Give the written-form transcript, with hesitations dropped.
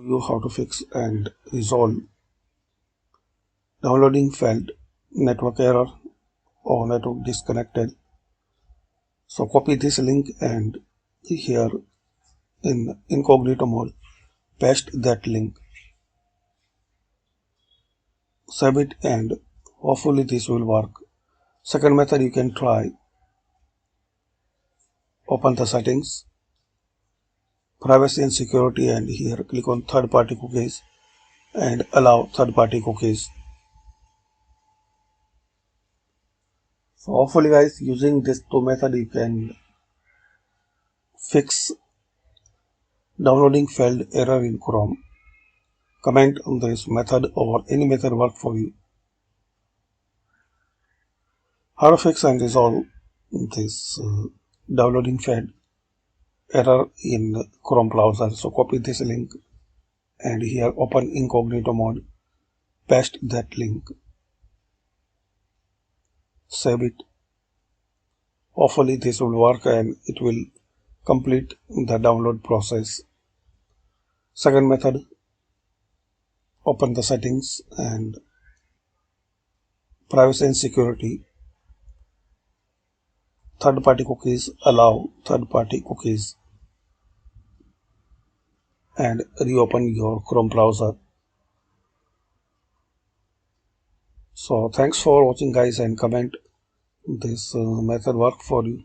you how to fix and resolve downloading failed, network error or network disconnected. So copy this link and here in incognito mode paste that link, save it, and hopefully this will work. Second method you can try: open the settings, privacy and security, and here click on third party cookies and allow third party cookies. So hopefully guys, using this two method you can fix downloading failed error in Chrome. Comment on this method or any method work for you. How to fix and resolve this downloading failed error in Chrome browser. So copy this link and here open incognito mode, paste that link, save it. Hopefully this will work and it will complete the download process. Second method, open the settings and privacy and security, third party cookies, allow third party cookies, and reopen your Chrome browser. So thanks for watching guys, and comment this method work for you.